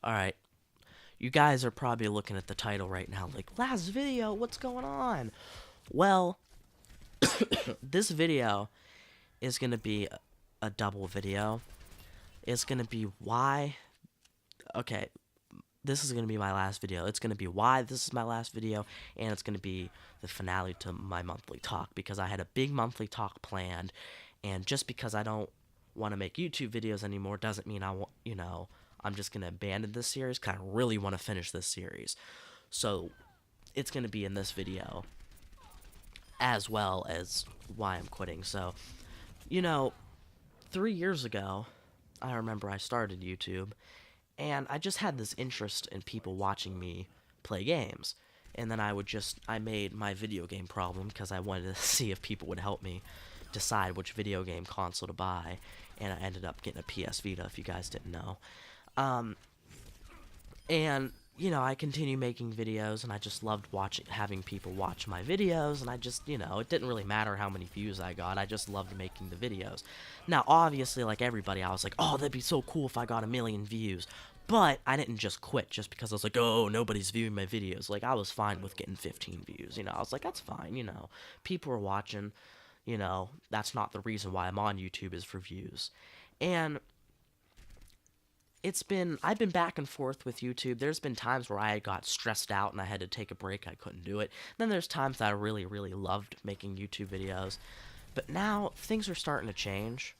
Alright, you guys are probably looking at the title right now like, last video, what's going on? Well, this video is going to be a double video. It's going to be why... Okay, this is going to be my last video. It's going to be why this is my last video, and it's going to be the finale to my monthly talk, because I had a big monthly talk planned, and just because I don't want to make YouTube videos anymore doesn't mean I'm just going to abandon this series, because I really want to finish this series. So, it's going to be in this video, as well as why I'm quitting. So, you know, 3 years ago, I remember I started YouTube, and I just had this interest in people watching me play games. And then I made my video game problem because I wanted to see if people would help me decide which video game console to buy. And I ended up getting a PS Vita, if you guys didn't know. Um, and, I continue making videos, and I just loved having people watch my videos, and it didn't really matter how many views I got, I just loved making the videos. Now, obviously, like everybody, I was like, oh, that'd be so cool if I got 1,000,000 views. But I didn't just quit just because I was like, oh, nobody's viewing my videos. Like, I was fine with getting 15 views, I was like, that's fine, people are watching, that's not the reason why I'm on YouTube is for views. And I've been back and forth with YouTube. There's been times where I got stressed out and I had to take a break. I couldn't do it. Then there's times that I really, really loved making YouTube videos. But now things are starting to change.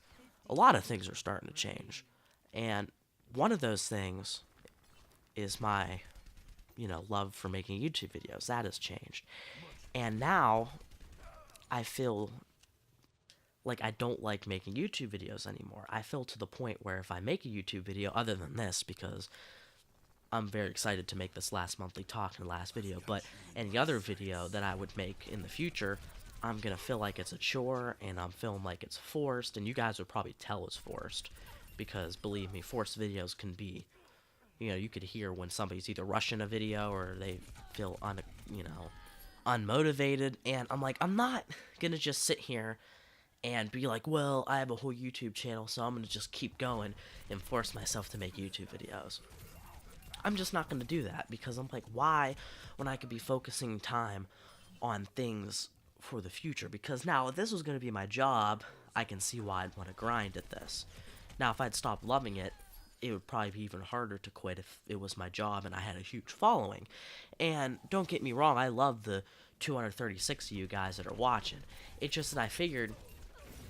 A lot of things are starting to change. And one of those things is my, love for making YouTube videos. That has changed. And now I feel like I don't like making YouTube videos anymore. I feel to the point where if I make a YouTube video, other than this, because I'm very excited to make this last monthly talk and last video, but any other video that I would make in the future, I'm gonna feel like it's a chore, and I'm feeling like it's forced, and you guys would probably tell it's forced, because believe me, forced videos can be, you could hear when somebody's either rushing a video or they feel unmotivated, and I'm like, I'm not gonna just sit here and be like, well, I have a whole YouTube channel, so I'm going to just keep going and force myself to make YouTube videos. I'm just not going to do that, because I'm like, why, when I could be focusing time on things for the future? Because now, if this was going to be my job, I can see why I'd want to grind at this. Now, if I'd stopped loving it, it would probably be even harder to quit if it was my job and I had a huge following. And don't get me wrong, I love the 236 of you guys that are watching. It's just that I figured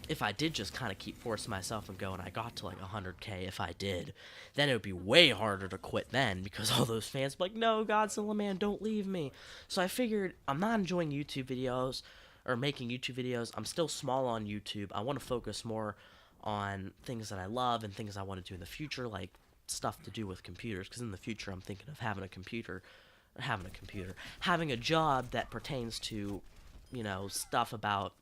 if I did just kind of keep forcing myself and go, and I got to like 100K, if I did, then it would be way harder to quit then, because all those fans would be like, no, Godzilla man, don't leave me. So I figured I'm not enjoying YouTube videos or making YouTube videos. I'm still small on YouTube. I want to focus more on things that I love and things I want to do in the future, like stuff to do with computers, because in the future I'm thinking of having a job that pertains to, stuff about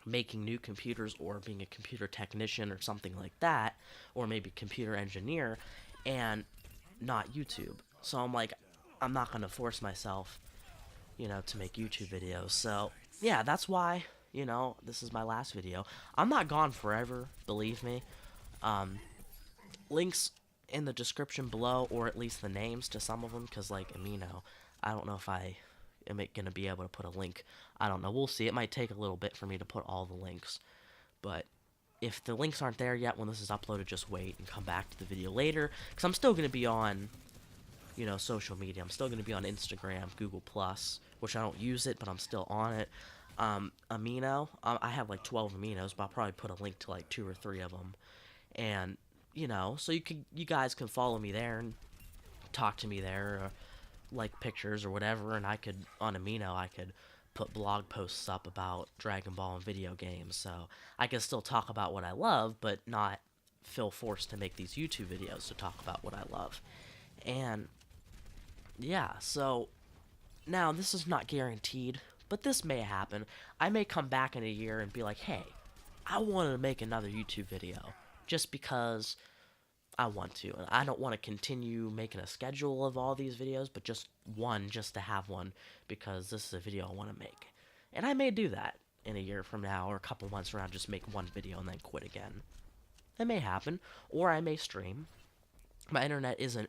making new computers, or being a computer technician or something like that, or maybe computer engineer, and not YouTube. So I'm like, I'm not going to force myself, to make YouTube videos. So yeah, that's why, this is my last video. I'm not gone forever, believe me. Links in the description below, or at least the names to some of them, because like Amino, I don't know if I am going to be able to put a link. I don't know. We'll see. It might take a little bit for me to put all the links. But if the links aren't there yet when this is uploaded, just wait and come back to the video later. Because I'm still going to be on, social media. I'm still going to be on Instagram, Google+, which I don't use it, but I'm still on it. Amino, I have like 12 Aminos, but I'll probably put a link to like 2 or 3 of them. And, so you guys can follow me there and talk to me there, or like pictures or whatever, and on Amino, I could put blog posts up about Dragon Ball and video games, so I can still talk about what I love, but not feel forced to make these YouTube videos to talk about what I love. And yeah, so now this is not guaranteed, but this may happen. I may come back in a year and be like, hey, I wanted to make another YouTube video, just because I want to, and I don't want to continue making a schedule of all these videos, but just one, just to have one, because this is a video I want to make. And I may do that in a year from now, or a couple months from now, just make one video and then quit again. That may happen, or I may stream. My internet isn't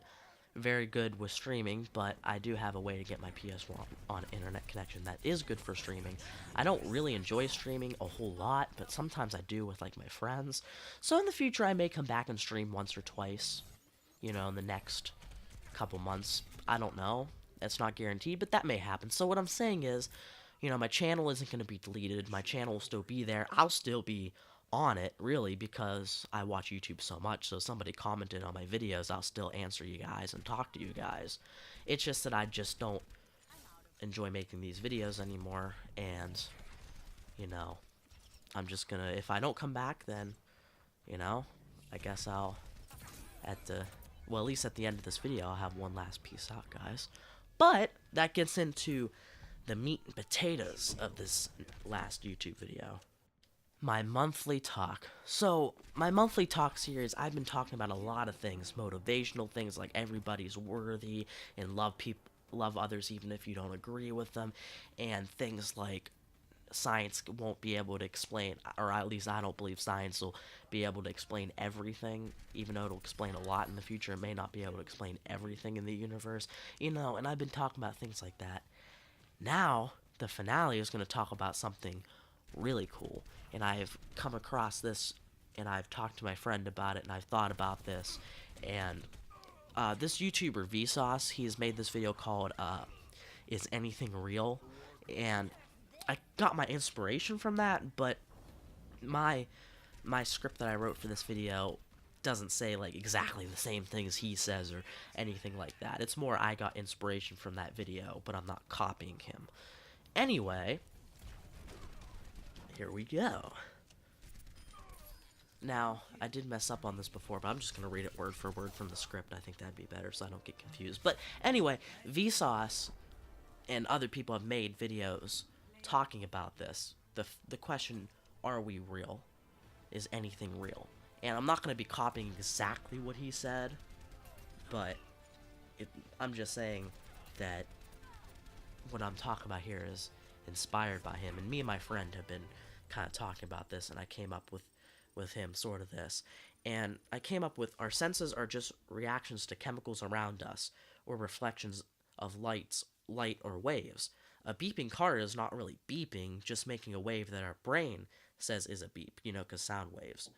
very good with streaming, but I do have a way to get my PS1 on internet connection that is good for streaming. I don't really enjoy streaming a whole lot, but sometimes I do with like my friends. So in the future, I may come back and stream once or twice, in the next couple months. I don't know. That's not guaranteed, but that may happen. So what I'm saying is, my channel isn't going to be deleted. My channel will still be there. I'll still be on it, really, because I watch YouTube so much. So if somebody commented on my videos, I'll still answer you guys and talk to you guys. It's just that I just don't enjoy making these videos anymore, and, I'm just gonna, if I don't come back, then, I guess I'll, well, at least at the end of this video, I'll have one last peace out, guys. But that gets into the meat and potatoes of this last YouTube video. My monthly talk. So, my monthly talk series, I've been talking about a lot of things, motivational things like everybody's worthy and love others even if you don't agree with them, and things like science won't be able to explain, or at least I don't believe science will be able to explain everything, even though it'll explain a lot in the future. It may not be able to explain everything in the universe, and I've been talking about things like that. Now, the finale is going to talk about something really cool, and I've come across this, and I've talked to my friend about it, and I've thought about this, and this YouTuber Vsauce, he's made this video called Is Anything Real? And I got my inspiration from that, but my script that I wrote for this video doesn't say like exactly the same thing as he says or anything like that. It's more I got inspiration from that video, but I'm not copying him. Anyway, here we go. Now, I did mess up on this before, but I'm just going to read it word for word from the script. I think that'd be better so I don't get confused. But anyway, Vsauce and other people have made videos talking about this. The question, are we real? Is anything real? And I'm not going to be copying exactly what he said, but I'm just saying that what I'm talking about here is inspired by him. And me and my friend have been kind of talking about this, and I came up with him sort of this. And I came up with, our senses are just reactions to chemicals around us, or reflections of light or waves. A beeping car is not really beeping, just making a wave that our brain says is a beep, because sound waves.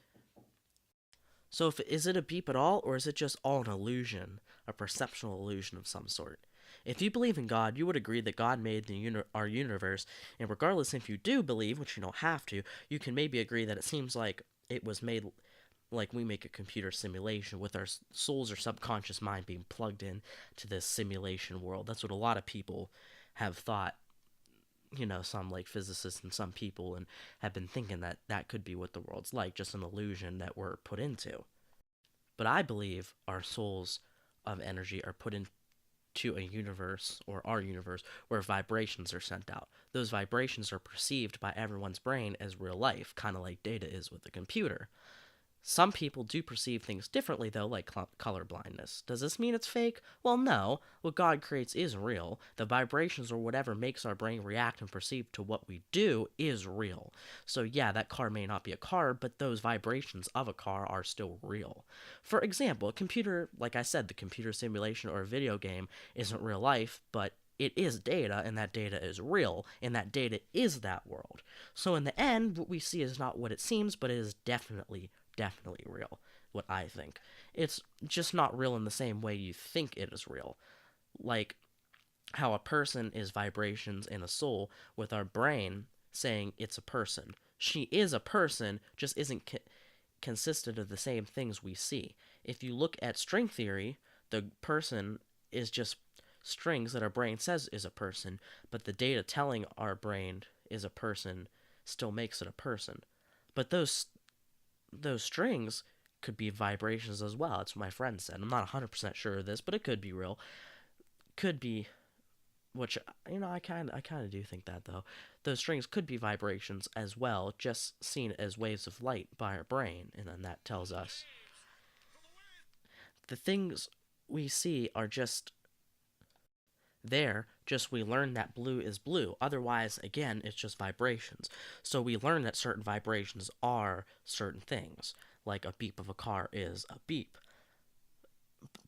So is it a beep at all, or is it just all an illusion, a perceptual illusion of some sort? If you believe in God, you would agree that God made our universe, and regardless if you do believe, which you don't have to, you can maybe agree that it seems like it was made like we make a computer simulation with our souls or subconscious mind being plugged in to this simulation world. That's what a lot of people have thought, some like physicists and some people, and have been thinking that that could be what the world's like, just an illusion that we're put into. But I believe our souls of energy are put into a universe, or our universe, where vibrations are sent out. Those vibrations are perceived by everyone's brain as real life, kind of like data is with a computer. Some people do perceive things differently, though, like color blindness. Does this mean it's fake? Well, no. What God creates is real. The vibrations or whatever makes our brain react and perceive to what we do is real. So yeah, that car may not be a car, but those vibrations of a car are still real. For example, a computer, like I said, the computer simulation or a video game isn't real life, but it is data, and that data is real, and that data is that world. So in the end, what we see is not what it seems, but it is definitely real, what I think. It's just not real in the same way you think it is real. Like how a person is vibrations in a soul, with our brain saying it's a person. She is a person, just isn't consistent of the same things we see. If you look at string theory, the person is just strings that our brain says is a person, but the data telling our brain is a person still makes it a person. But those strings could be vibrations as well. That's what my friend said. I'm not 100% sure of this, but it could be real. Could be, which, I kind of do think that, though. Those strings could be vibrations as well, just seen as waves of light by our brain, and then that tells us. The things we see are just there, just we learn that blue is blue. Otherwise, again, it's just vibrations. So we learn that certain vibrations are certain things, like a beep of a car is a beep.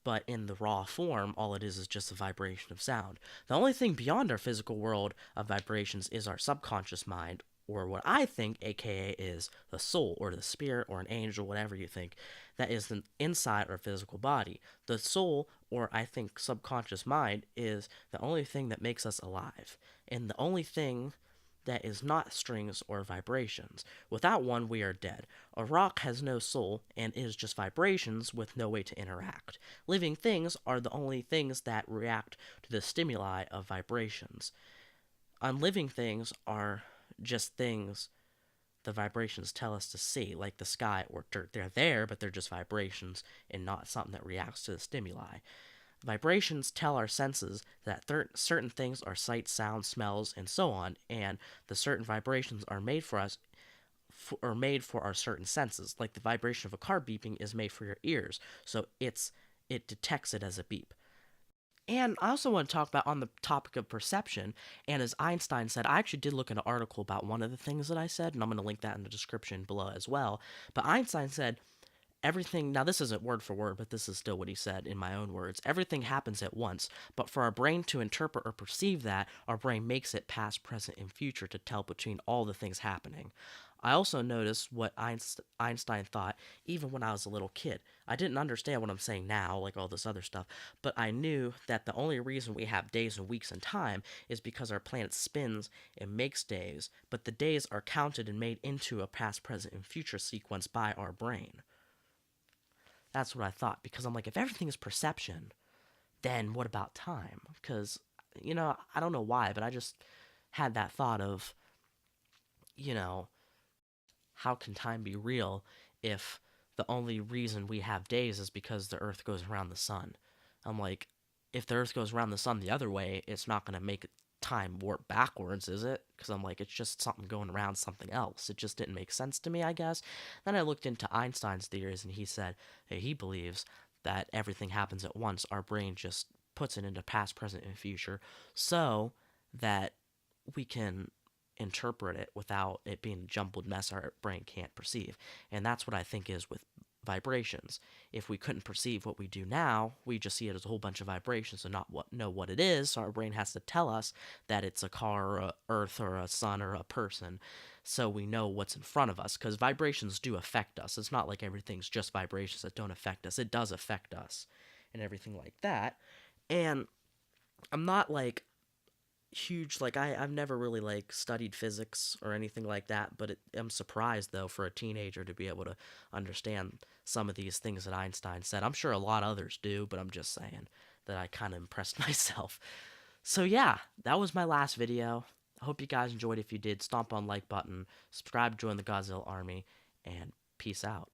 but in the raw form, all it is just a vibration of sound. The only thing beyond our physical world of vibrations is our subconscious mind, or what I think, aka, is the soul, or the spirit, or an angel, whatever you think, that is the inside our physical body. The soul, or I think subconscious mind, is the only thing that makes us alive, and the only thing that is not strings or vibrations. Without one, we are dead. A rock has no soul and is just vibrations with no way to interact. Living things are the only things that react to the stimuli of vibrations. Unliving things are just things the vibrations tell us to see, like the sky or dirt. They're there, but they're just vibrations and not something that reacts to the stimuli. Vibrations tell our senses that certain things are sights, sounds, smells, and so on, and the certain vibrations are made for us or made for our certain senses. Like the vibration of a car beeping is made for your ears, so it detects it as a beep. And I also want to talk about on the topic of perception, and as Einstein said, I actually did look at an article about one of the things that I said, and I'm going to link that in the description below as well. But Einstein said everything, now this isn't word for word, but this is still what he said in my own words. Everything happens at once, but for our brain to interpret or perceive that, our brain makes it past, present, and future to tell between all the things happening. I also noticed what Einstein thought even when I was a little kid. I didn't understand what I'm saying now, like all this other stuff, but I knew that the only reason we have days and weeks and time is because our planet spins and makes days, but the days are counted and made into a past, present, and future sequence by our brain. That's what I thought, because I'm like, if everything is perception, then what about time? Because, I don't know why, but I just had that thought of, you know, how can time be real if the only reason we have days is because the Earth goes around the sun? I'm like, if the Earth goes around the sun the other way, it's not going to make time warp backwards, is it? Because I'm like, it's just something going around something else. It just didn't make sense to me, I guess. Then I looked into Einstein's theories, and he said, hey, he believes that everything happens at once. Our brain just puts it into past, present, and future so that we can interpret it without it being a jumbled mess our brain can't perceive. And that's what I think is with vibrations. If we couldn't perceive what we do now, we just see it as a whole bunch of vibrations and not know what it is. So our brain has to tell us that it's a car or a earth or a sun or a person, so we know what's in front of us. Because vibrations do affect us. It's not like everything's just vibrations that don't affect us. It does affect us and everything like that. And I'm not like huge, like I've never really like studied physics or anything like that, but I'm surprised though for a teenager to be able to understand some of these things that Einstein said. I'm sure a lot of others do, but I'm just saying that I kind of impressed myself. So yeah, that was my last video. I hope you guys enjoyed. If you did, stomp on like button, subscribe, join the Godzilla army, and peace out.